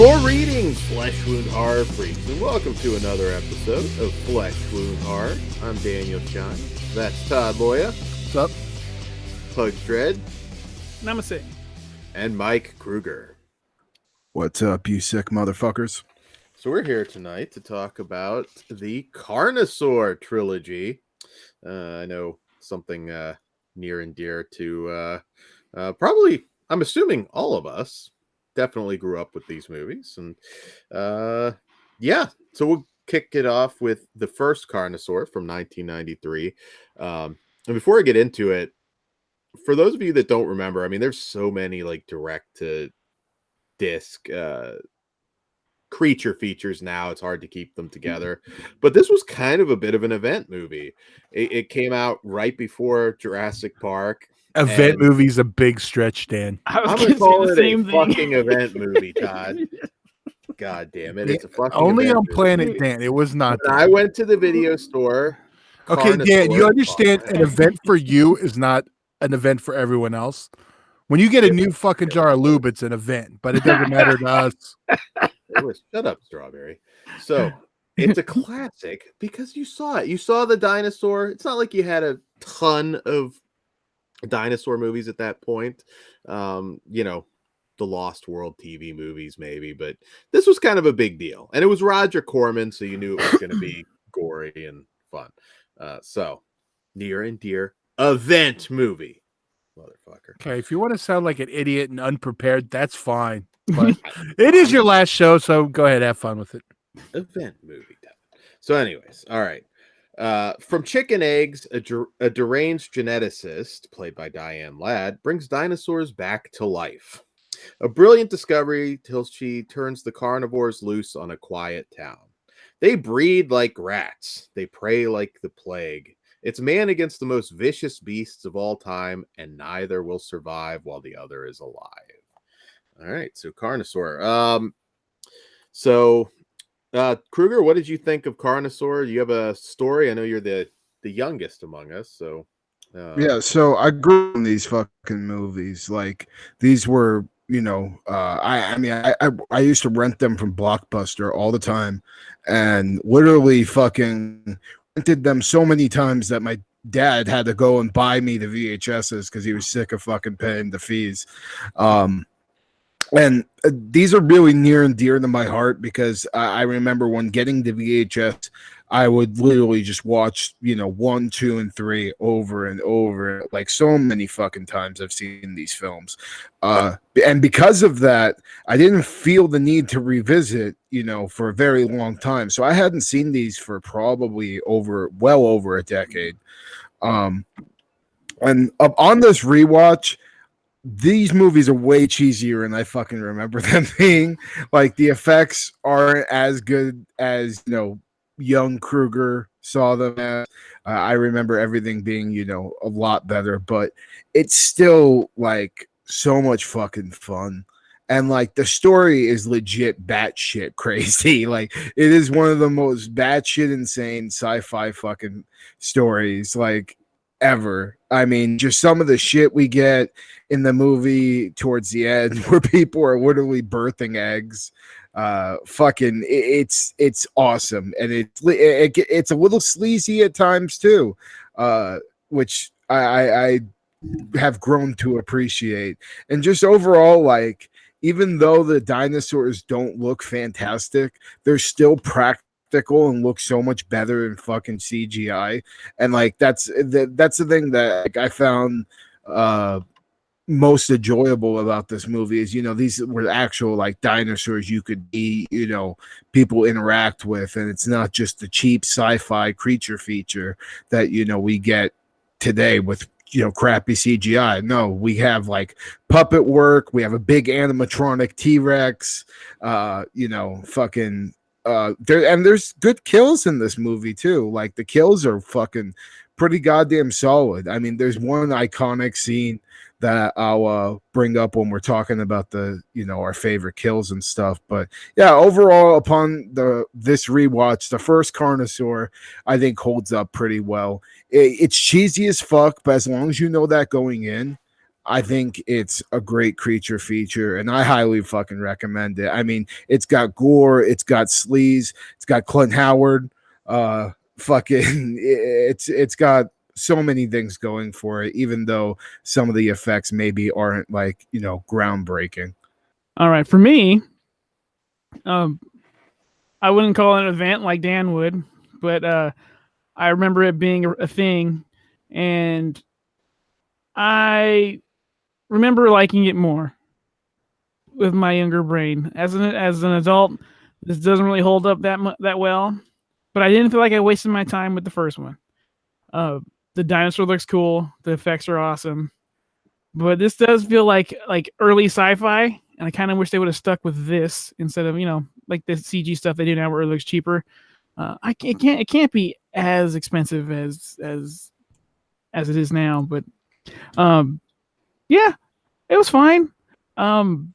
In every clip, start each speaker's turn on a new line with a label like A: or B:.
A: Greetings, Flesh Wound Horror freaks, and welcome to another episode of Flesh Wound Horror. I'm Daniel Shine. That's Todd Loya.
B: What's up?
A: Pug Dread.
B: Namaste.
A: And Mike Kruger.
C: What's up, you sick motherfuckers?
A: So we're here tonight to talk about the CARNOSAUR trilogy. I know something near and dear to probably, I'm assuming, all of us. Definitely grew up with these movies. And so we'll kick it off with the first CARNOSAUR from 1993. And before I get into it, for those of you that don't remember, I mean, there's so many like direct to disc creature features now. It's hard to keep them together. But this was kind of a bit of an event movie. It came out right before Jurassic Park.
C: Event movie's a big stretch, Dan.
A: I'm gonna call it a fucking event movie, Todd. God damn it! It's a fucking
C: only
A: event
C: on
A: movie.
C: Planet Dan. It was not.
A: I went to the video store.
C: Okay, Dan, you understand an event for you is not an event for everyone else. When you get a new fucking jar of lube, it's an event, but it doesn't matter to us.
A: Shut up, Strawberry. So it's a classic because you saw it. You saw the dinosaur. It's not like you had a ton of dinosaur movies at that point. The Lost World TV movies maybe, but this was kind of a big deal, and it was Roger Corman, so you knew it was going to be gory and fun. So near and dear event movie, motherfucker.
C: Okay, if you want to sound like an idiot and unprepared, that's fine, but it is your last show, so go ahead, have fun with it.
A: Event movie. So anyways, all right. From chicken eggs, a deranged geneticist, played by Diane Ladd, brings dinosaurs back to life. A brilliant discovery till she turns the carnivores loose on a quiet town. They breed like rats. They prey like the plague. It's man against the most vicious beasts of all time, and neither will survive while the other is alive. All right, so CARNOSAUR. Kruger, what did you think of CARNOSAUR? Do you have a story? I know you're the youngest among us, so
C: so I grew up in these fucking movies. Like these were, I used to rent them from Blockbuster all the time, and literally fucking rented them so many times that my dad had to go and buy me the VHSs because he was sick of fucking paying the fees. And these are really near and dear to my heart because I remember when getting the VHS, I would literally just watch, 1, 2, and 3 over and over. Like so many fucking times I've seen these films. And because of that, I didn't feel the need to revisit, for a very long time. So I hadn't seen these for probably well over a decade. And on this rewatch, these movies are way cheesier than I fucking remember them being. Like the effects aren't as good as young Kruger saw them as. I remember everything being a lot better, but it's still like so much fucking fun. And like the story is legit batshit crazy. Like it is one of the most batshit insane sci-fi fucking stories like ever. I mean, just some of the shit we get in the movie towards the end where people are literally birthing eggs. It's awesome, and it's a little sleazy at times too, which I have grown to appreciate. And just overall, like even though the dinosaurs don't look fantastic, they're still practical and look so much better in fucking CGI. And like that's the thing that like, I found most enjoyable about this movie is these were actual like dinosaurs you could be people interact with, and it's not just the cheap sci-fi creature feature that we get today with crappy CGI. No, we have like puppet work, we have a big animatronic T-Rex, there's good kills in this movie too. Like the kills are fucking pretty goddamn solid. I mean, there's one iconic scene that I'll bring up when we're talking about the our favorite kills and stuff. But yeah, overall, upon this rewatch, the first CARNOSAUR I think holds up pretty well. It's cheesy as fuck, but as long as you know that going in, I think it's a great creature feature, and I highly fucking recommend it. I mean, it's got gore, it's got sleaze, it's got Clint Howard. Fucking, it's got so many things going for it, even though some of the effects maybe aren't like groundbreaking.
B: All right, for me, um, I wouldn't call it an event like Dan would, but I remember it being a thing, and I remember liking it more with my younger brain. As an adult, this doesn't really hold up that well, but I didn't feel like I wasted my time with the first one. The dinosaur looks cool, the effects are awesome, but this does feel like early sci-fi, and I kind of wish they would have stuck with this instead of like the CG stuff they do now where it looks cheaper. It can't be as expensive as it is now, but yeah, it was fine. I'm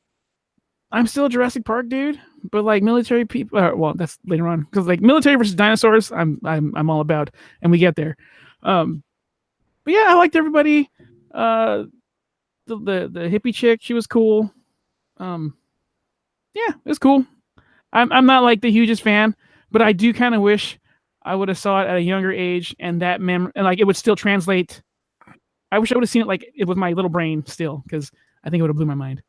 B: still a Jurassic Park dude, but like military people, well, that's later on because like military versus dinosaurs, I'm all about, and we get there. But yeah, I liked everybody. The hippie chick, she was cool. Yeah, it was cool. I'm not like the hugest fan, but I do kind of wish I would have saw it at a younger age, and and like it would still translate. I wish I would have seen it like it with my little brain still, because I think it would have blew my mind.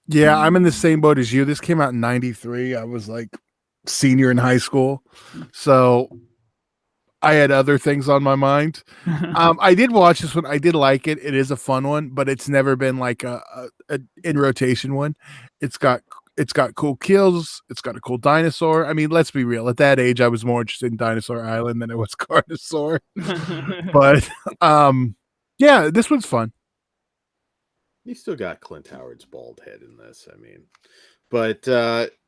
D: Yeah, I'm in the same boat as you. This came out in '93. I was like senior in high school, so I had other things on my mind. I did watch this one. I did like it. It is a fun one, but it's never been like a in rotation one. It's got cool kills. It's got a cool dinosaur. I mean, let's be real. At that age, I was more interested in Dinosaur Island than it was Carnosaur. But yeah, this one's fun.
A: You still got Clint Howard's bald head in this. I mean, but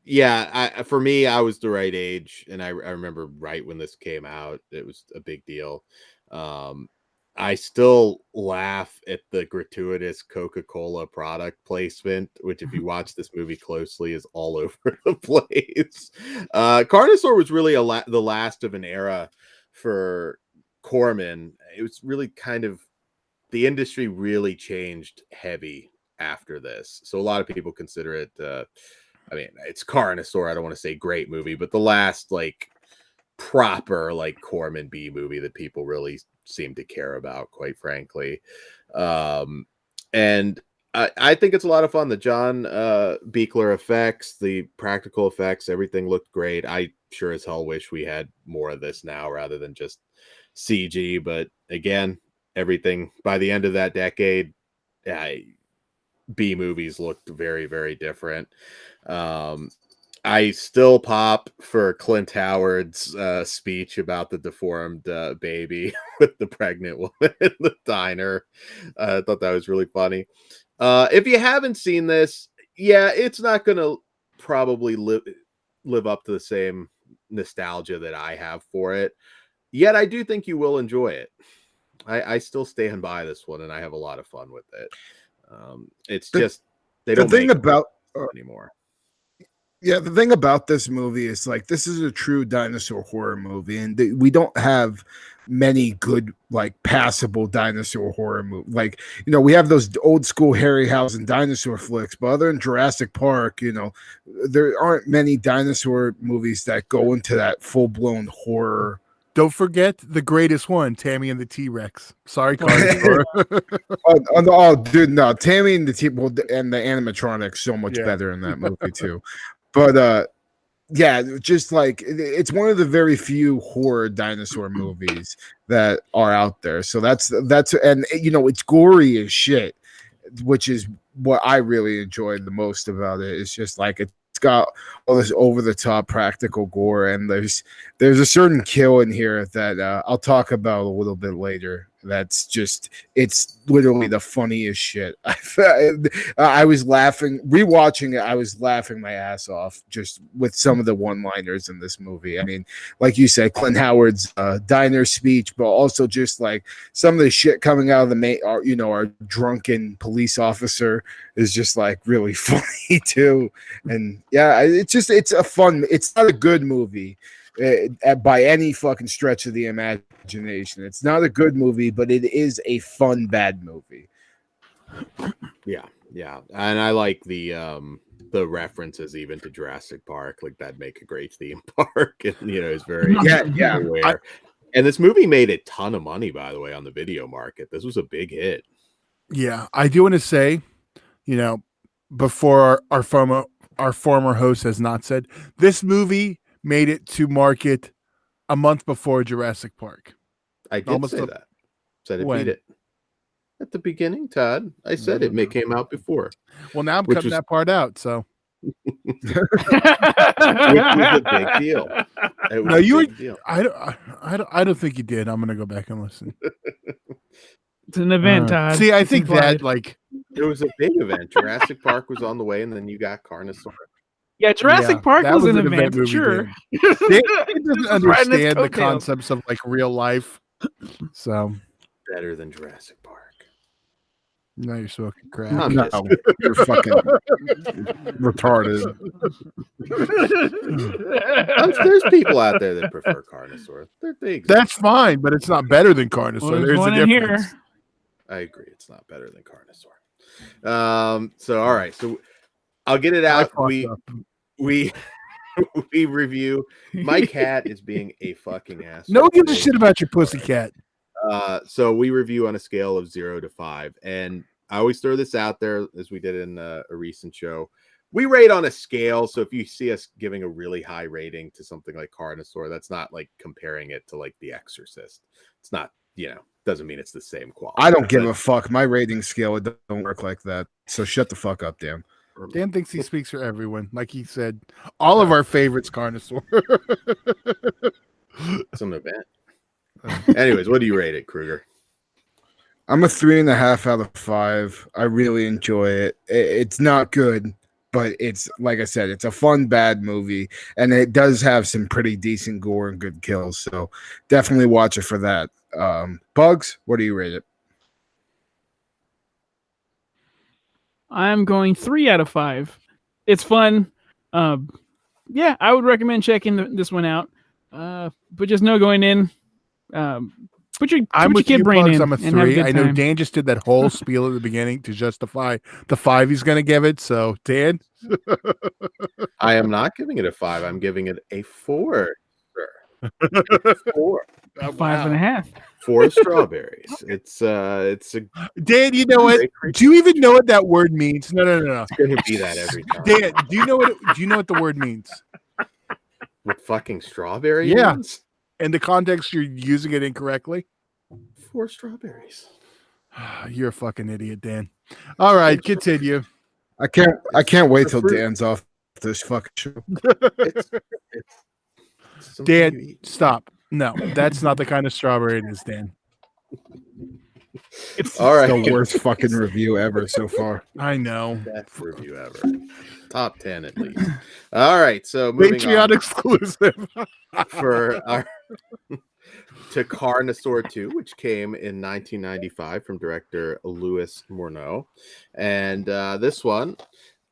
A: yeah, for me, I was the right age, and I remember right when this came out, it was a big deal. I still laugh at the gratuitous Coca-Cola product placement, which, if you watch this movie closely, is all over the place. Carnosaur was really the last of an era for Corman. It was really kind of, the industry really changed heavy after this. So a lot of people consider it, I mean, it's Carnosaur. I don't want to say great movie, but the last like proper like Corman B movie that people really seem to care about, quite frankly. And I think it's a lot of fun. The John Buechler effects, the practical effects, everything looked great. I sure as hell wish we had more of this now rather than just CG. But again, everything by the end of that decade, B movies looked very, very different. I still pop for Clint Howard's speech about the deformed baby with the pregnant woman in the diner. I thought that was really funny. If you haven't seen this, yeah, it's not going to probably live up to the same nostalgia that I have for it. Yet I do think you will enjoy it. I still stand by this one, and I have a lot of fun with it. It's just they don't make about anymore.
C: Yeah, the thing about this movie is like this is a true dinosaur horror movie, and we don't have many good like passable dinosaur horror movies. Like we have those old school Harryhausen dinosaur flicks, but other than Jurassic Park, there aren't many dinosaur movies that go into that full blown horror.
D: Don't forget the greatest one, Tammy and the T-Rex. Sorry, Carnosaur.
C: Oh, dude, no, Tammy and the and the animatronics so much better in that movie too. But yeah, just like it's one of the very few horror dinosaur movies that are out there. So that's and it's gory as shit, which is what I really enjoyed the most about it. It's just like it's got all this over the top practical gore, and there's a certain kill in here that I'll talk about a little bit later. That's just, it's literally the funniest shit. I was laughing rewatching it. I was laughing my ass off just with some of the one-liners in this movie. I mean, like you said, Clint Howard's diner speech, but also just like some of the shit coming out of our drunken police officer is just like really funny too. And yeah, it's a fun. It's not a good movie by any fucking stretch of the imagination. imagination. It's not a good movie, but it is a fun bad movie.
A: Yeah, and I like the references even to Jurassic Park. Like that'd make a great theme park, and it's very aware. And this movie made a ton of money, by the way, on the video market. This was a big hit.
D: Yeah, I do want to say, before our former host has not said, this movie made it to market a month before Jurassic Park.
A: I did say that. Said it beat it. At the beginning, Todd, I said it came out before.
D: Well, now I'm cutting that part out, so.
A: Which was a big deal. It was a big deal.
D: I don't think you did. I'm going to go back and listen.
B: It's an event, Todd.
D: See, I think that,
A: it was a big event. Jurassic Park was on the way, and then you got Carnosaur.
B: Yeah, Jurassic Park was an event,
D: movie,
B: sure.
D: It doesn't understand the concepts of real life. So
A: better than Jurassic Park.
D: No, you're smoking crack.
C: No, you're fucking retarded.
A: There's people out there that prefer Carnosaur.
D: That's fine, but it's not better than Carnosaur.
B: Well,
D: there's a difference.
A: Here. I agree. It's not better than Carnosaur. So all right. So I'll get it out. We review. My cat is being a fucking asshole.
D: No one gives a shit about your pussy cat.
A: So we review on a scale of 0 to 5, and I always throw this out there as we did in a recent show. We rate on a scale, so if you see us giving a really high rating to something like Carnosaur, that's not like comparing it to like The Exorcist. It's not, doesn't mean it's the same quality.
C: I don't give a fuck. My rating scale don't work like that. So shut the fuck up, Dan.
D: Dan thinks he speaks for everyone. Like he said, all of our favorites, Carnosaur.
A: It's an event. Anyways, what do you rate it, Kruger?
C: I'm a 3.5 out of 5. I really enjoy it. It's not good, but it's, like I said, it's a fun, bad movie, and it does have some pretty decent gore and good kills, so definitely watch it for that. Bugs, what do you rate it?
B: I'm going 3 out of 5. It's fun. Yeah, I would recommend checking this one out. But just know going in, put your kid brain in.
D: I'm a 3. I know Dan just did that whole spiel at the beginning to justify the 5 he's going to give it. So, Dan,
A: I am not giving it a 5. I'm giving it a 4. Sir. 4.
B: 5.5.
A: 4 strawberries. It's a
D: Dan. You know what? Do you even know what that word means? No.
A: It's going to be that every time.
D: Dan, do you know what the word means?
A: What fucking strawberry?
D: Yeah.
A: Means?
D: In the context, you're using it incorrectly.
A: 4 strawberries.
D: You're a fucking idiot, Dan. All right, continue.
C: I can't wait till Dan's off this fucking show.
A: It's
D: Dan, stop. No, that's not the kind of strawberry it is, Dan.
A: It's all right.
C: The worst fucking review ever so far.
D: I know.
A: Best review ever. Top 10 at least. All right, so moving
D: Patreon exclusive
A: for our to Carnosaur 2, which came in 1995 from director Louis Morneau, and this one,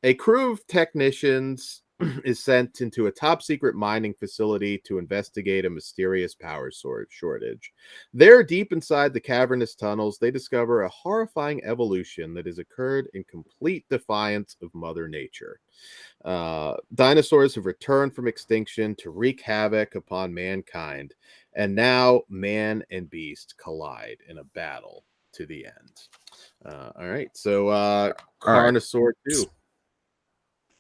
A: a crew of technicians is sent into a top secret mining facility to investigate a mysterious power shortage. There, deep inside the cavernous tunnels, they discover a horrifying evolution that has occurred in complete defiance of Mother Nature. Dinosaurs have returned from extinction to wreak havoc upon mankind, and now man and beast collide in a battle to the end. All right, so Carnosaur 2.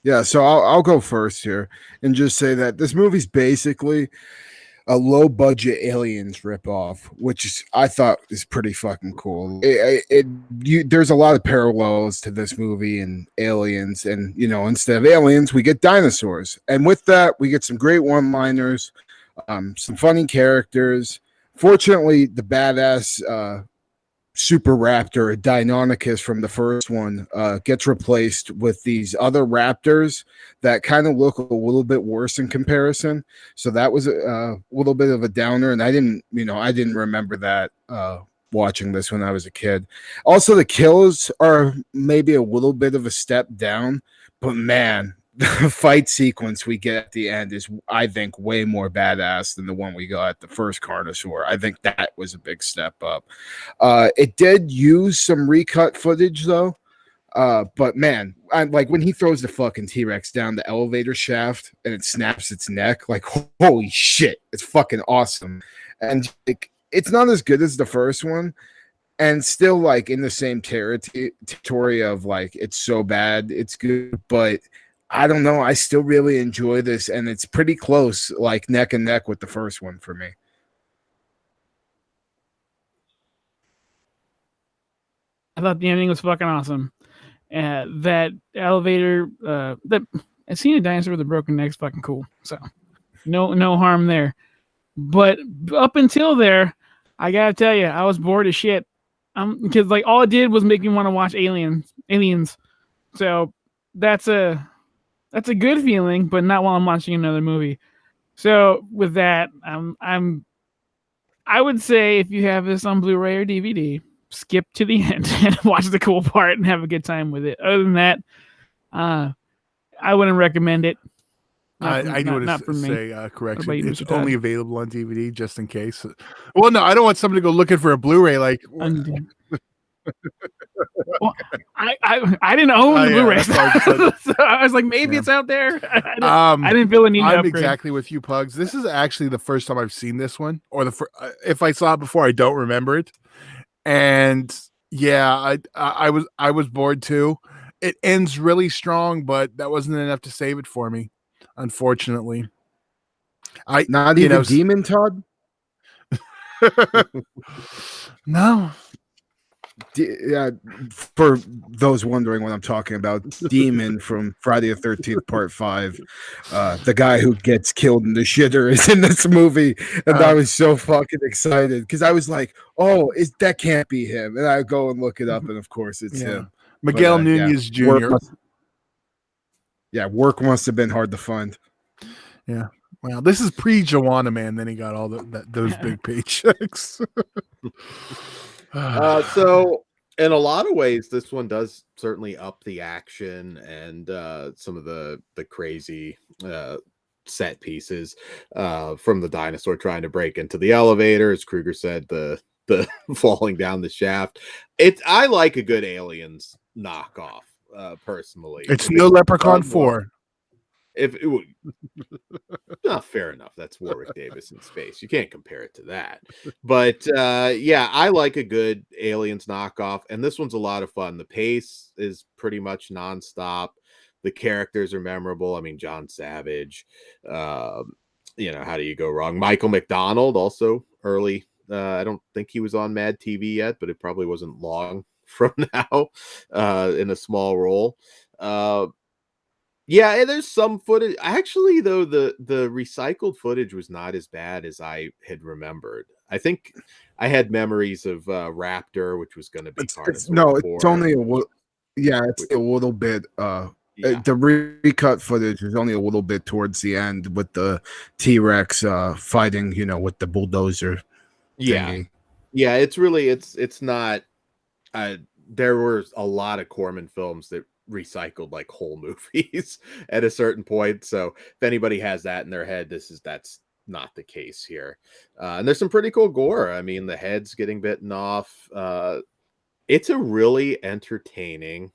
C: Yeah, so I'll go first here and just say that this movie's basically a low-budget Aliens ripoff, which I thought is pretty fucking cool. There's a lot of parallels to this movie and Aliens, and instead of aliens, we get dinosaurs, and with that, we get some great one-liners, some funny characters. Fortunately, the badass Super Raptor, a Deinonychus from the first one, gets replaced with these other raptors that kind of look a little bit worse in comparison. So that was a little bit of a downer, and I didn't remember that watching this when I was a kid. Also, the kills are maybe a little bit of a step down, but man, the fight sequence we get at the end is, I think, way more badass than the one we got at the first Carnosaur. I think that was a big step up. It did use some recut footage though. But man, like when he throws the fucking T-Rex down the elevator shaft and it snaps its neck, like holy shit, it's fucking awesome. And like, it's not as good as the first one, and still like in the same territory of like it's so bad it's good, but I don't know, I still really enjoy this, and it's pretty close, like neck and neck with the first one for me.
B: I thought the ending was fucking awesome. That elevator, that seeing a dinosaur with a broken neck is fucking cool. So no harm there. But up until there, I gotta tell you, I was bored as shit. Because like all it did was make me want to watch Aliens. So that's a good feeling, but not while I'm watching another movie. So with that, I would say if you have this on Blu-ray or DVD, skip to the end and watch the cool part and have a good time with it. Other than that, I wouldn't recommend it.
D: I do want to
B: me.
D: say correction.
B: You,
D: it's
B: Mr. Todd?
D: only available on DVD just in case. Well, no, I don't want somebody to go looking for a Blu-ray. Like,
B: well, I didn't own the Blu-ray, so I was like, maybe it's out there. I didn't feel a need to
D: I'm
B: upgrade.
D: exactly with you, Pugs. This is actually the first time I've seen this one, or if I saw it before, I don't remember it. And yeah, I was bored too. It ends really strong, but that wasn't enough to save it for me, unfortunately.
C: Not even Demon Todd?
D: No.
C: Yeah, for those wondering what I'm talking about, Demon from Friday the 13th Part 5, the guy who gets killed in the shitter is in this movie, and I was so fucking excited because I was like, "Oh, that can't be him," and I go and look it up, and of course it's him,
D: Miguel Nunez Jr.
C: Work must have been hard to find.
D: Yeah, well, this is pre-Joanna Man. Then he got all those big paychecks.
A: So in a lot of ways, this one does certainly up the action and some of the crazy set pieces from the dinosaur trying to break into the elevator. As Kruger said, the falling down the shaft. I like a good Aliens knockoff personally.
D: It's no Leprechaun 4.
A: If it would, not fair enough. That's Warwick Davis in space. You can't compare it to that. But yeah, I like a good Aliens knockoff, and this one's a lot of fun. The pace is pretty much nonstop. The characters are memorable. I mean, John Savage. How do you go wrong? Michael McDonald, also early. I don't think he was on Mad TV yet, but it probably wasn't long from now in a small role. Yeah, and there's some footage. Actually, though, the recycled footage was not as bad as I had remembered. I think I had memories of Raptor, which was going to be
C: it's only it's a little bit. The recut footage is only a little bit towards the end with the T-Rex fighting, with the bulldozer. Thingy.
A: Yeah, it's really it's not. There were a lot of Corman films that recycled like whole movies at a certain point. So if anybody has that in their head, that's not the case here. And there's some pretty cool gore. I mean, the head's getting bitten off. It's a really entertaining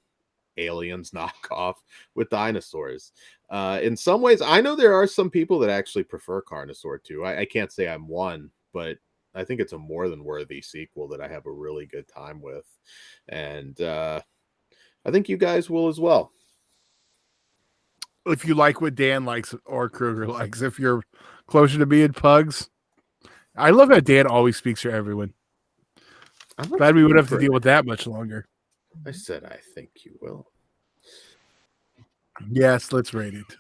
A: Aliens knockoff with dinosaurs. In some ways, I know there are some people that actually prefer Carnosaur 2. I can't say I'm one, but I think it's a more than worthy sequel that I have a really good time with. And I think you guys will as well.
D: If you like what Dan likes or Kruger likes, if you're closer to me and Pugs, I love that Dan always speaks for everyone. I'm glad we would have to deal with that much longer.
A: I said I think you will.
D: Yes, let's rate it.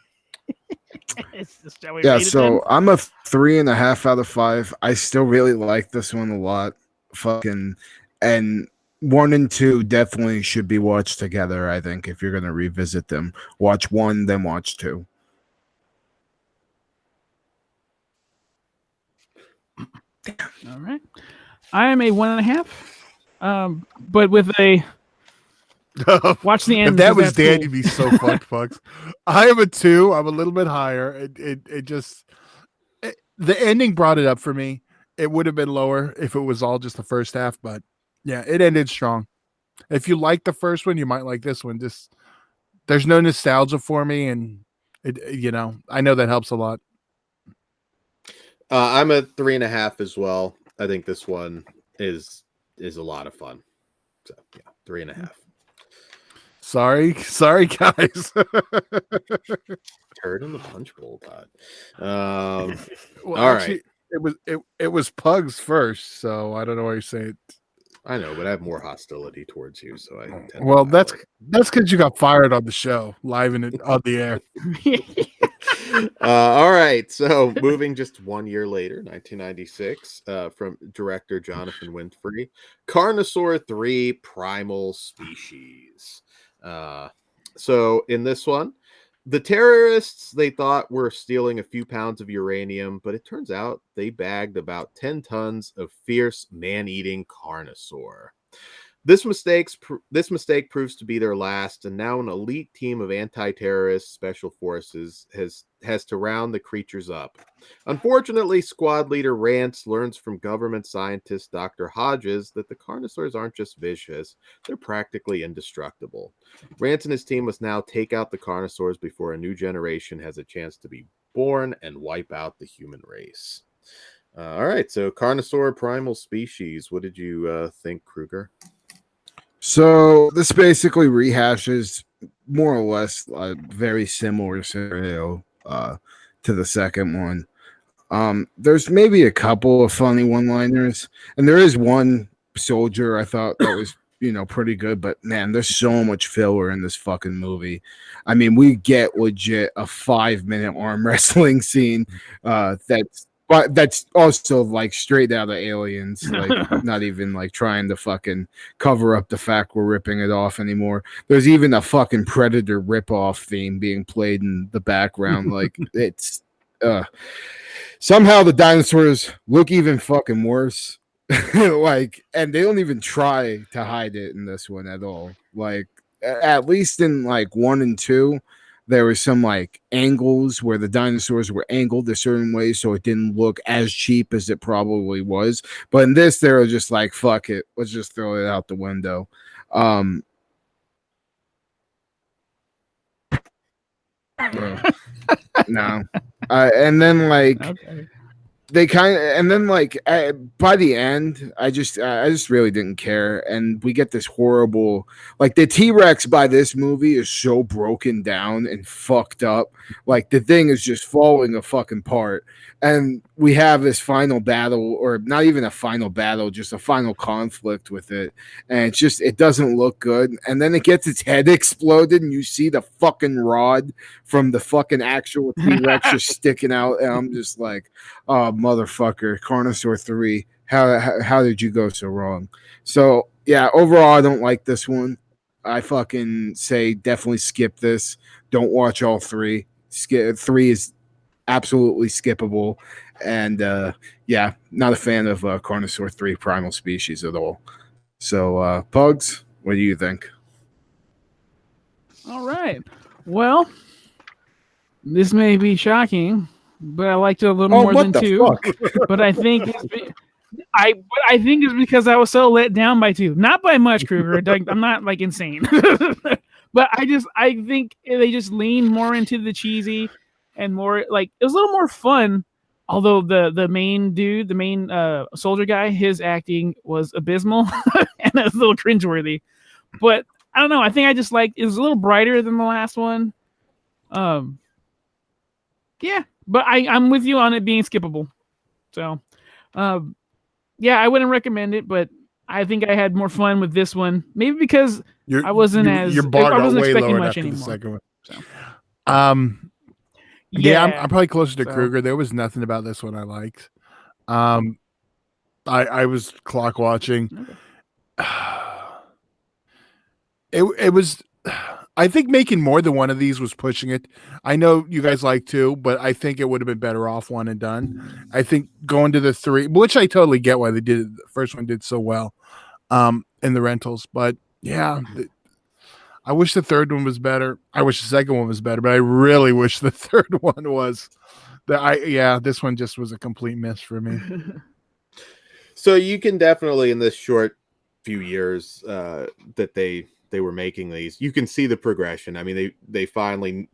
C: So I'm a 3.5 out of 5. I still really like this one a lot. And 1 and 2 definitely should be watched together. I think if you're going to revisit them, watch 1, then watch 2.
B: All right, I am a 1.5, but with a Watch the end.
D: If that
B: 'cause
D: was
B: that's
D: Dan,
B: cool.
D: you'd be so fucked, Pugs. I am a 2. I'm a little bit higher. It just the ending brought it up for me. It would have been lower if it was all just the first half, but yeah, it ended strong. If you like the first one, you might like this one. Just there's no nostalgia for me, and I know that helps a lot.
A: I'm a 3.5 as well. I think this one is a lot of fun. So yeah, 3.5.
D: Sorry, guys.
A: Turd in the punch bowl, Todd.
D: Well,
A: all
D: actually,
A: right.
D: it was Pugs first, so I don't know why you're saying.
A: I know, but I have more hostility towards you, so I tend
D: Well,
A: to
D: that's
A: highlight
D: because you got fired on the show, live in it on the air.
A: all right, so moving just 1 year later, 1996, from director Jonathan Winfrey, Carnosaur 3 Primal Species. So in this one, the terrorists they thought were stealing a few pounds of uranium, but it turns out they bagged about 10 tons of fierce man-eating Carnosaur. This mistake proves to be their last, and now an elite team of anti-terrorist special forces has to round the creatures up. Unfortunately, squad leader Rance learns from government scientist Dr. Hodges that the Carnosaurs aren't just vicious, they're practically indestructible. Rance and his team must now take out the Carnosaurs before a new generation has a chance to be born and wipe out the human race. All right, so Carnosaur Primal Species. What did you think, Kruger?
C: So this basically rehashes more or less a very similar scenario to the second one. There's maybe a couple of funny one-liners, and there is one soldier I thought that was pretty good, but man, there's so much filler in this fucking movie. I mean, we get legit a 5-minute arm wrestling scene that's also like straight out of Aliens, like not even like trying to fucking cover up the fact we're ripping it off anymore. There's even a fucking Predator ripoff theme being played in the background. Like it's somehow the dinosaurs look even fucking worse. Like, and they don't even try to hide it in this one at all. Like, at least in like 1 and 2, there was some like angles where the dinosaurs were angled a certain way so it didn't look as cheap as it probably was. But in this, they were just like, fuck it, let's just throw it out the window. No. And then like
B: Okay.
C: they kind of, and then like by the end, I just really didn't care, and we get this horrible, like the T-Rex by this movie is so broken down and fucked up, like the thing is just falling a fucking apart, and we have this final battle, or not even a final battle, just a final conflict with it, and it's just, it doesn't look good, and then it gets its head exploded, and you see the fucking rod from the fucking actual T-Rex just sticking out, and I'm just like, oh, motherfucker, Carnosaur 3. How did you go so wrong? So, yeah, overall, I don't like this one. I fucking say definitely skip this. Don't watch all 3. 3 is absolutely skippable. And, yeah, not a fan of Carnosaur 3 Primal Species at all. So, Pugs, what do you think?
B: All right. Well, this may be shocking, but I liked it a little more than 2.
C: Fuck?
B: But I think I think it's because I was so let down by 2. Not by much, Kruger. I'm not like insane. But I think they just leaned more into the cheesy and more like it was a little more fun. Although the main dude, the main soldier guy, his acting was abysmal and it was a little cringeworthy. But I don't know. I think I just liked it was a little brighter than the last one. Yeah, but I'm with you on it being skippable. So, yeah, I wouldn't recommend it, but I think I had more fun with this one. Maybe because I wasn't
D: your bar
B: I
D: got
B: wasn't
D: way
B: expecting
D: lower
B: much
D: after
B: anymore.
D: the second one.
B: So.
D: Yeah, I'm probably closer to
B: So.
D: Kruger. There was nothing about this one I liked. I was clock watching.
B: Okay.
D: It was, I think making more than one of these was pushing it. I know you guys like 2, but I think it would have been better off 1 and done. I think going to the 3, which I totally get why they did it. The first one did so well in the rentals, but yeah, I wish the third one was better. I wish the second one was better, but I really wish the third one was. This one just was a complete miss for me.
A: So you can definitely, in this short few years that they were making these, you can see the progression. I mean, they finally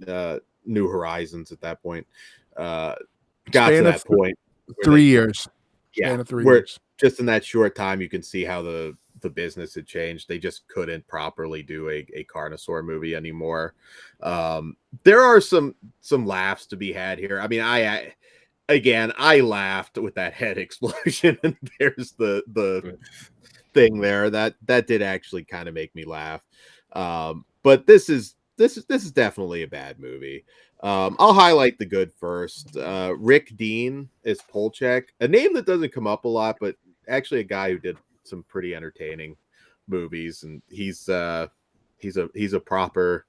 A: New Horizons at that point got
D: Span
A: to
D: of
A: that point.
D: 3 years.
A: Yeah,
D: Span of 3
A: where
D: years.
A: just in that short time, you can see how the business had changed. They just couldn't properly do a Carnosaur movie anymore. There are some laughs to be had here. I mean, I laughed with that head explosion, and there's the thing there that did actually kind of make me laugh. But this is definitely a bad movie. I'll highlight the good first. Rick Dean is Polchek, a name that doesn't come up a lot, but actually a guy who did some pretty entertaining movies, and he's a proper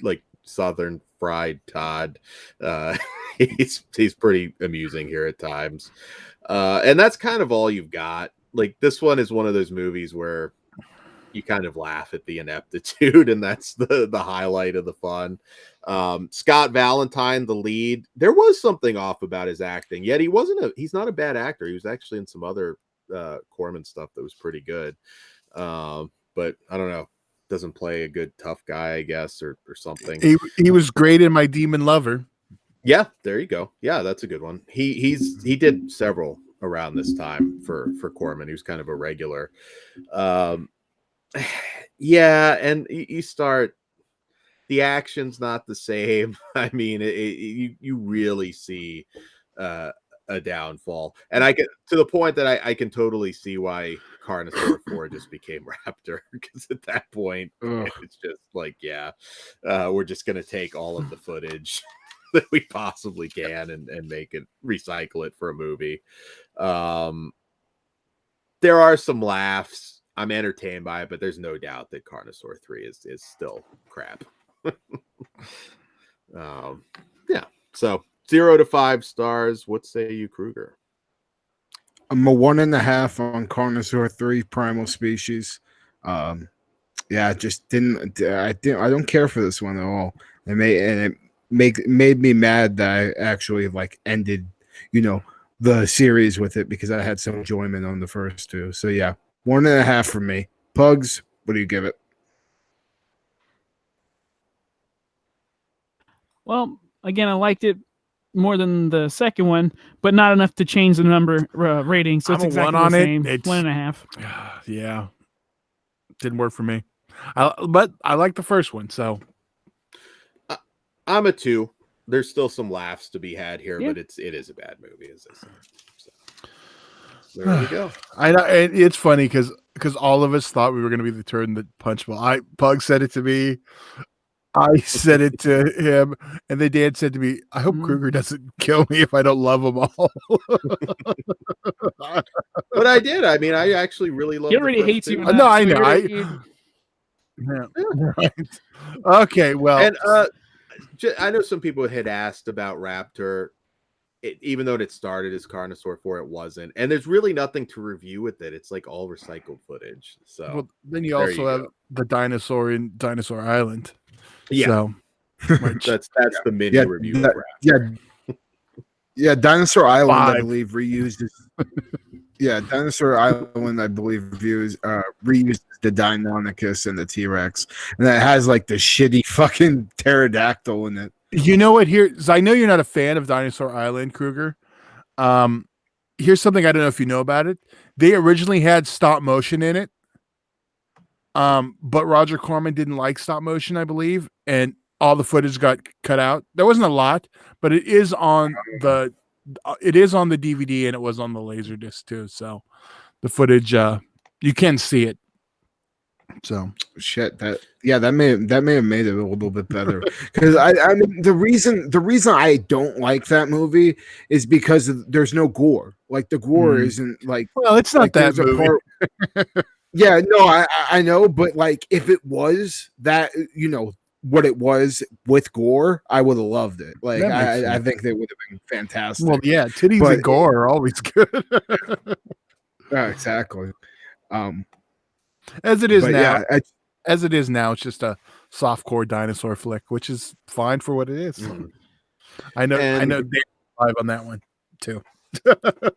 A: like Southern fried Todd. He's pretty amusing here at times, and that's kind of all you've got. Like, this one is one of those movies where you kind of laugh at the ineptitude, and that's the highlight of the fun. Scott Valentine, the lead, there was something off about his acting, yet he's not a bad actor. He was actually in some other Corman stuff that was pretty good. But I don't know, doesn't play a good tough guy, I guess, or something.
D: He was great in My Demon Lover.
A: Yeah, there you go. Yeah, that's a good one. He did several around this time for Corman. He was kind of a regular. Yeah, and you start, the action's not the same. I mean, you really see a downfall, and I can, to the point that I can totally see why Carnosaur 4 just became Raptor, because at that point it's just like, we're just gonna take all of the footage that we possibly can and make it, recycle it for a movie. There are some laughs. I'm entertained by it, but there's no doubt that Carnosaur 3 is still crap. Yeah. So 0 to 5 stars. What say you, Kruger?
C: I'm a 1.5 on Carnosaur 3 Primal Species. I just didn't. I don't care for this one at all. It made me mad that I actually ended, the series with it, because I had some enjoyment on the first two. So yeah, 1.5 for me. Pugs, what do you give it?
B: Well, again, I liked it more than the second one, but not enough to change the number rating. So it's
D: I'm a
B: exactly
D: 1 on
B: the
D: it.
B: same.
D: It's
B: 1.5.
D: Yeah, didn't work for me. But I like the first one, so
A: I'm a 2. There's still some laughs to be had here,
B: Yeah.
A: but it is a bad movie, as I said. So there we go.
D: It's funny because all of us thought we were going to be the turn that punch ball. Pug said it to me. I said it to him, and then Dan said to me, "I hope Kruger doesn't kill me if I don't love them all."
A: But I did. I mean, I actually really love.
B: He already hates you.
D: No, I know.
B: Yeah.
D: Right. Okay, well,
A: And I know some people had asked about Raptor. Even though it started as Carnosaur 4, it wasn't. And there's really nothing to review with it. It's like all recycled footage. So
D: then you also have the dinosaur in Dinosaur Island.
A: Yeah.
D: So,
A: that's the mini review of Raptor.
C: Yeah, Dinosaur Island,
D: 5.
C: I believe, reuses. Yeah, Dinosaur Island, I believe, reuses the Deinonychus and the T-Rex, and that has the shitty fucking pterodactyl in it.
D: You know what? I know you're not a fan of Dinosaur Island, Kruger. Here's something I don't know if you know about it. They originally had stop motion in it, but Roger Corman didn't like stop motion, I believe, and all the footage got cut out. There wasn't a lot, but it is on the DVD, and it was on the Laserdisc too. So the footage, you can see it. So
C: shit, that may have made it a little bit better, because I mean the reason I don't like that movie is because there's no gore. The gore isn't
D: well, it's not that movie.
C: Yeah, no, I know, but if it was that, what it was with gore, I would have loved it. I think that would have been fantastic.
D: Well, yeah, titties and gore are always good.
C: Exactly.
D: As it is now.
C: Yeah,
D: as it is now, it's just a softcore dinosaur flick, which is fine for what it is.
A: Mhm.
D: I know
A: And
D: Dave's live on that one too.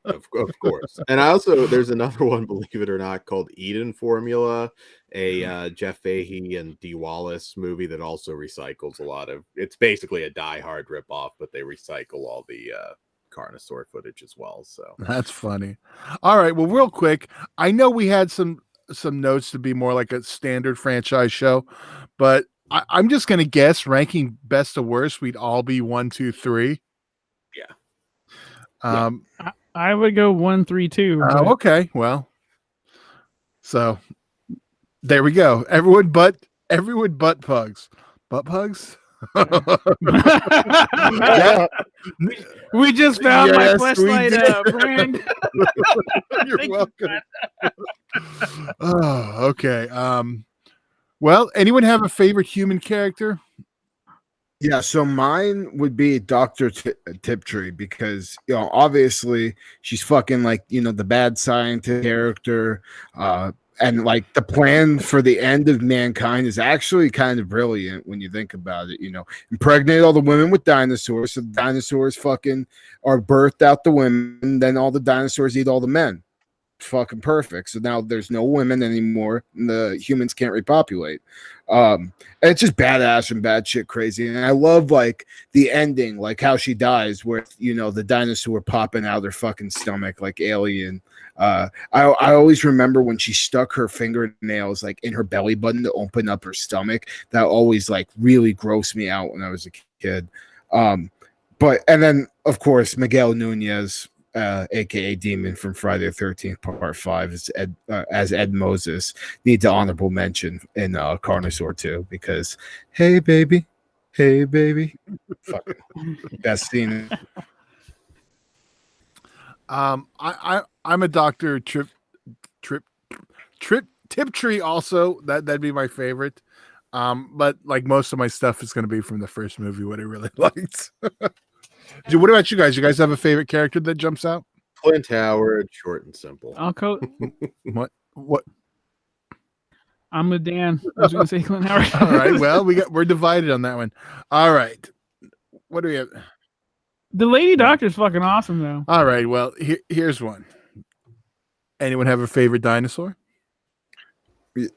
A: of course. And I also there's another one, believe it or not, called Eden Formula, a Jeff Fahey and Dee Wallace movie that also recycles a lot of. It's basically a Die Hard ripoff, but they recycle all the Carnosaur footage as well. So
D: That's funny. All right, well, real quick, I know we had some notes to be more like a standard franchise show, but I'm just gonna guess ranking best to worst, we'd all be 1, 2, 3.
A: yeah.
B: I would go 1, 3, 2. but-
D: Okay, well, so there we go. Everyone but pugs. Butt pugs?
C: Yeah,
B: We just found my
D: Yes, we
B: flashlight
D: did.
B: brand.
D: You're
B: Thank you,
D: welcome. Oh, okay. Well, anyone have a favorite human character?
C: yeah. So mine would be Dr. Tiptree because obviously she's fucking like the bad scientist character, and like the plan for the end of mankind is actually kind of brilliant when you think about it. Impregnate all the women with dinosaurs, so the dinosaurs fucking are birthed out the women, then all the dinosaurs eat all the men. Fucking perfect. So now there's no women anymore, and the humans can't repopulate. And it's just badass and bad shit crazy. And I love like the ending, like how she dies with the dinosaur popping out of her fucking stomach like Alien. I always remember when she stuck her fingernails like in her belly button to open up her stomach. That always like really grossed me out when I was a kid. But and then of course Miguel Nunez, aka Demon from Friday the 13th Part 5, as Ed Moses, needs an honorable mention in Carnosaur 2 because hey baby, fucking best scene.
D: I'm a Dr. Tiptree also. That'd be my favorite. But like most of my stuff is going to be from the first movie, what I really liked. Dude, what about you guys? You guys have a favorite character that jumps out?
A: Clint Howard, short and simple.
B: I'll co-
D: What?
B: I'm with Dan. I was going to say Clint Howard.
D: All right. Well, we're divided on that one. All right. What do we have?
B: The Lady Doctor's fucking awesome, though.
D: All right. Well, here's one. Anyone have a favorite dinosaur?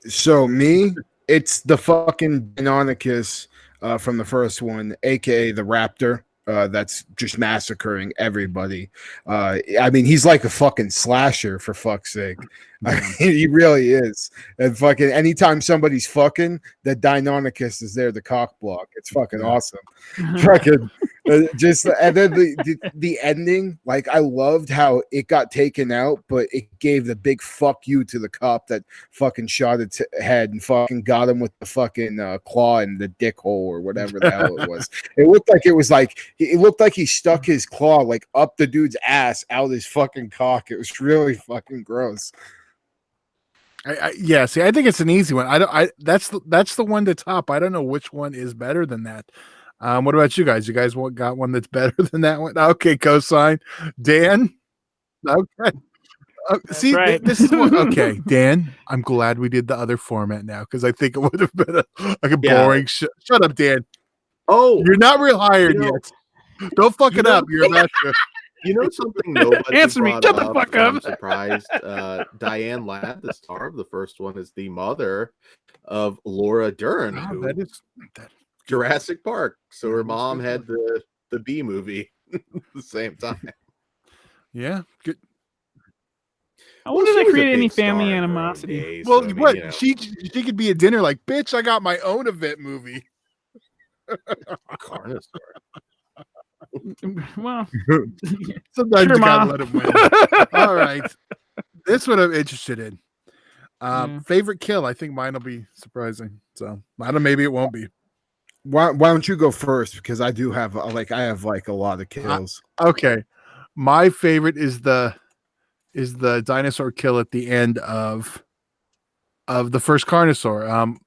C: So me, it's the fucking Deinonychus from the first one, aka the Raptor. That's just massacring everybody. I mean, he's like a fucking slasher for fuck's sake. I mean, he really is. And fucking anytime somebody's fucking, the Deinonychus is there to cock block. It's fucking awesome. Fucking just and then the ending, like I loved how it got taken out, but it gave the big fuck you to the cop that fucking shot its head and fucking got him with the fucking claw in the dick hole or whatever the hell it was. It looked like he stuck his claw like up the dude's ass out his fucking cock. It was really fucking gross.
D: Yeah, see, I think it's an easy one. That's the one to top. I don't know which one is better than that. What about you guys? You guys got one that's better than that one? Okay, cosign. Dan? Okay. See,
B: right.
D: this is what. Okay, Dan. I'm glad we did the other format now because I think it would have been like a boring. Shut up, Dan.
A: Oh,
D: You're not real hired yet. Don't fuck it up. You're about to.
A: you know something nobody
B: Answer me.
A: brought
B: Shut the
A: up,
B: fuck
A: and I'm
B: up.
A: surprised. Diane Ladd, the star of the first one, is the mother of Laura Dern, who
D: That is
A: Jurassic Park. So her
D: That's
A: mom
D: good.
A: had the B movie at the same time.
D: Yeah. Good.
B: I wonder if
A: she
B: they
A: was a
B: created any
A: big star
B: family
A: in her own
B: animosity.
A: day,
D: Well,
A: so, I mean,
D: what
A: you know,
D: she could be at dinner like, bitch, I got my own event movie.
A: Carnosaur.
B: Well,
D: Sometimes
B: Sure,
D: you gotta
B: Ma.
D: let him win. All right, this one I'm interested in.
B: Yeah.
D: Favorite kill? I think mine will be surprising. So I don't. Maybe it won't be.
C: Why don't you go first? Because I do have I have like a lot of kills.
D: Okay, my favorite is the dinosaur kill at the end of the first Carnosaur.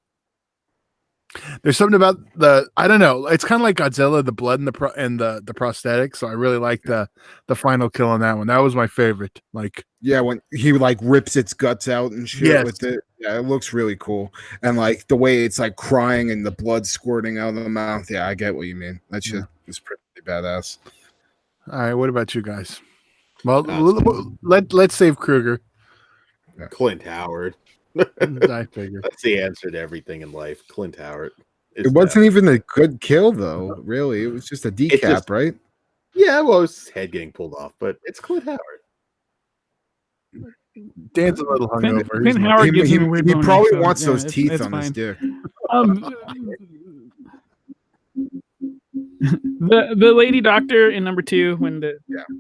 D: There's something about I don't know. It's kind of like Godzilla, the blood and the prosthetic. So I really like the final kill on that one. That was my favorite. Like,
C: yeah, when he like rips its guts out and shit
D: Yes.
C: with it. Yeah, it looks really cool. And like the way it's like crying and the blood squirting out of the mouth. Yeah, I get what you mean. That shit is pretty badass.
D: all right, what about you guys? Well,
A: That's-
D: let's save Kruger.
A: Clint Howard.
D: I figured.
A: That's the answer to everything in life. Clint Howard.
C: It wasn't even a good kill though, really. It was just a decap,
A: just-
C: right?
A: Yeah, well, it was his head getting pulled off, but it's Clint Howard.
D: Dan's a little hungover.
B: Clint Howard gives me a weird
C: He
B: boner,
C: probably
B: so,
C: wants
B: yeah,
C: those
B: it's-
C: teeth
B: it's
C: on his
B: fine.
C: dick.
B: The lady doctor in number 2 when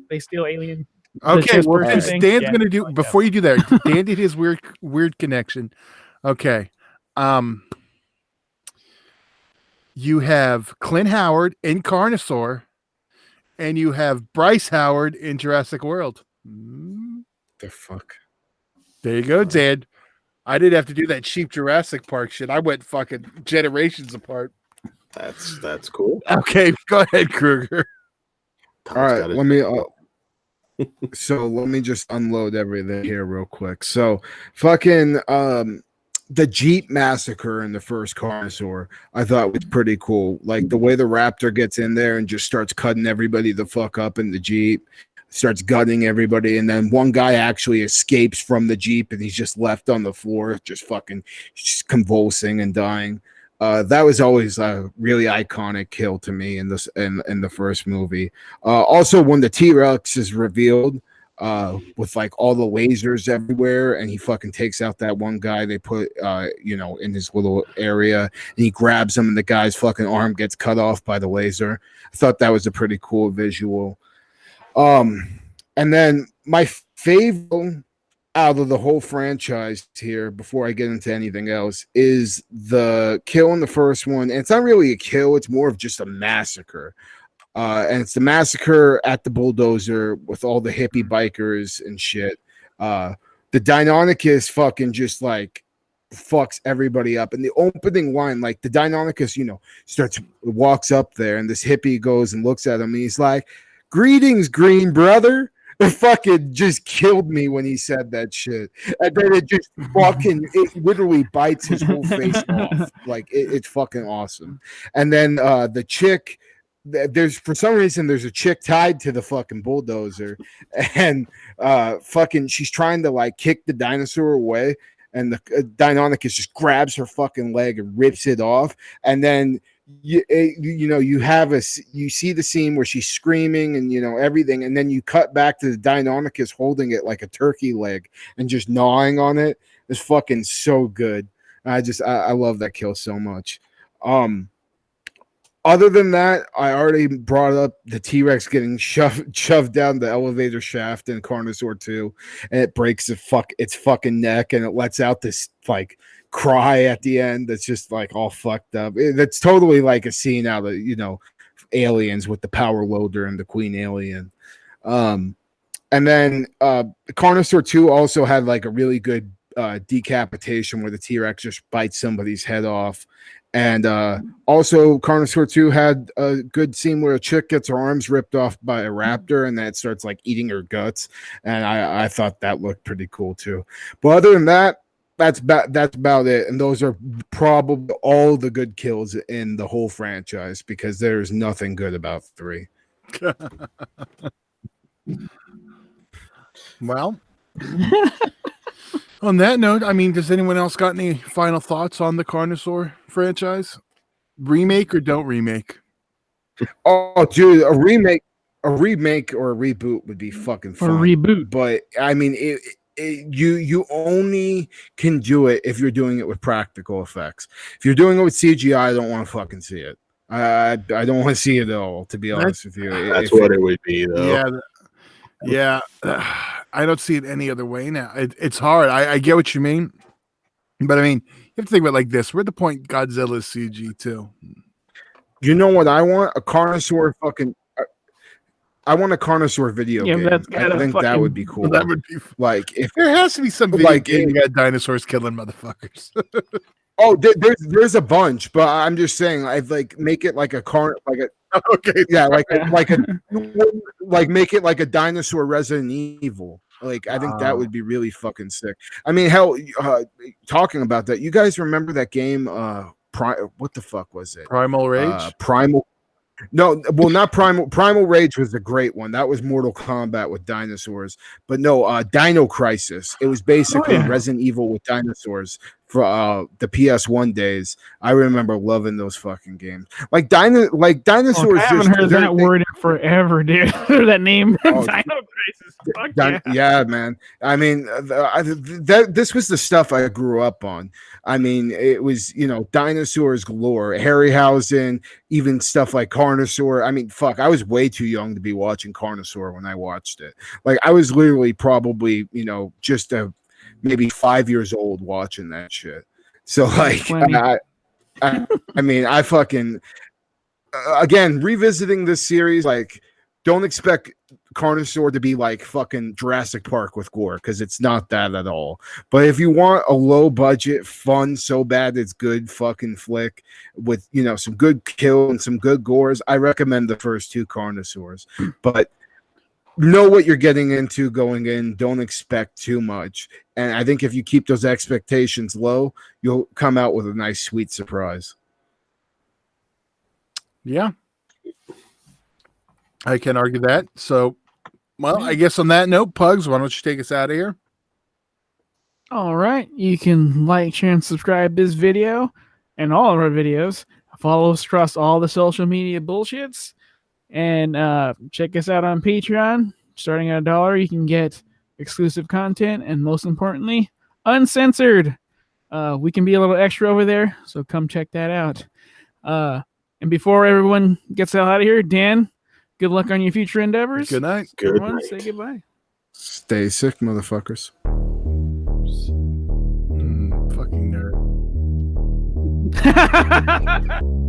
B: they steal alien.
D: Okay,
B: chest
D: well,
B: burster
D: since
B: thing?
D: Dan's
B: Yeah,
D: gonna do
B: like
D: before you do that, Dan did his weird connection. Okay. You have Clint Howard in Carnosaur, and you have Bryce Howard in Jurassic World.
C: The fuck?
D: There you go, Dan. I didn't have to do that cheap Jurassic Park shit. I went fucking generations apart.
A: That's cool.
D: Okay, go ahead, Kruger.
C: All right, let me so let me just unload everything here real quick. So fucking the Jeep massacre in the first Carnosaur I thought was pretty cool. Like the way the raptor gets in there and just starts cutting everybody the fuck up in the Jeep, starts gutting everybody, and then one guy actually escapes from the Jeep and he's just left on the floor, just fucking just convulsing and dying. That was always a really iconic kill to me in the first movie. Also, when the T-Rex is revealed, with like all the lasers everywhere, and he fucking takes out that one guy they put, in his little area, and he grabs him, and the guy's fucking arm gets cut off by the laser. I thought that was a pretty cool visual. And then my favorite out of the whole franchise here, before I get into anything else, is the kill in the first one. And it's not really a kill, it's more of just a massacre. And it's the massacre at the bulldozer with all the hippie bikers and shit. The Deinonychus fucking just like fucks everybody up. And the opening line, like the Deinonychus, walks up there, and this hippie goes and looks at him, and he's like, "Greetings, green brother." It fucking just killed me when he said that shit. And then it literally bites his whole face off. Like it's fucking awesome. And then the chick, for some reason there's a chick tied to the fucking bulldozer, and she's trying to like kick the dinosaur away, and the Deinonychus just grabs her fucking leg and rips it off, and then you see the scene where she's screaming and everything, and then you cut back to the Deinonychus holding it like a turkey leg and just gnawing on it. It's fucking so good. I love that kill so much. Other than that, I already brought up the T-Rex getting shoved down the elevator shaft in Carnosaur 2, and it breaks its fucking neck, and it lets out this like cry at the end that's just like all fucked up. That's totally like a scene out of Aliens with the power loader and the Queen Alien. And then Carnosaur 2 also had like a really good decapitation where the T-Rex just bites somebody's head off. And also Carnosaur 2 had a good scene where a chick gets her arms ripped off by a raptor, and then it starts like eating her guts, and I thought that looked pretty cool too. But other than that, that's about it. And those are probably all the good kills in the whole franchise, because there's nothing good about 3.
D: Well, on that note, I mean, does anyone else got any final thoughts on the Carnosaur franchise? Remake or don't remake?
C: Oh, dude, a remake or a reboot would be fucking fun.
B: Or reboot.
C: But I mean, you only can do it if you're doing it with practical effects. If you're doing it with CGI, I don't want to fucking see it. I don't want to see it at all, to be honest with you.
A: That's what it would be, though.
D: Yeah. I don't see it any other way now. It's hard. I get what you mean, but I mean, you have to think about it like this. We're at the point Godzilla's CG too.
C: You know what I want? A Carnosaur fucking. I want a Carnosaur video game. I think that would be cool.
D: That would be
C: like if
D: there has to be some video game that got dinosaurs killing motherfuckers.
C: Oh, there's a bunch, but I'm just saying, I'd like make it like a car, like a
D: Okay.
C: yeah, like make it like a dinosaur Resident Evil. Like I think that
D: Wow.
C: would be really fucking sick. I mean, hell, talking about that, you guys remember that game? What the fuck was it?
D: Primal Rage.
C: Primal. No, well, not Primal. Primal Rage was a great one. That was Mortal Kombat with dinosaurs. But no, Dino Crisis. It was basically
B: yeah.
C: Resident Evil with dinosaurs for the PS1 days. I remember loving those fucking games. Like dinosaurs.
B: I haven't heard that word in forever, dude. That name,
C: Oh,
B: Dino Crisis. Fuck yeah.
C: yeah, man. I mean, this was the stuff I grew up on. I mean, it was, dinosaurs galore, Harryhausen, even stuff like Carnosaur. I mean, fuck, I was way too young to be watching Carnosaur when I watched it. Like, I was literally probably, just maybe 5 years old watching that shit. So, like, I mean, I fucking, again, revisiting this series, like, don't expect Carnosaur to be like fucking Jurassic Park with gore, because it's not that at all. But if you want a low budget, fun, so bad it's good fucking flick with some good kill and some good gores, I recommend the first two Carnosaurs. But know what you're getting into going in. Don't expect too much. And I think if you keep those expectations low, you'll come out with a nice sweet surprise.
D: Yeah. I can argue that. So, well, I guess on that note, Pugs, why don't you take us out of here?
B: All right. You can like, share, and subscribe this video and all of our videos. Follow us across all the social media bullshits. And check us out on Patreon. Starting at $1, you can get exclusive content and, most importantly, uncensored. We can be a little extra over there, so come check that out. And before everyone gets out of here, Dan, good luck on your future endeavors.
D: Good night.
B: Everyone, say goodbye.
C: Stay sick, motherfuckers.
D: Fucking nerd.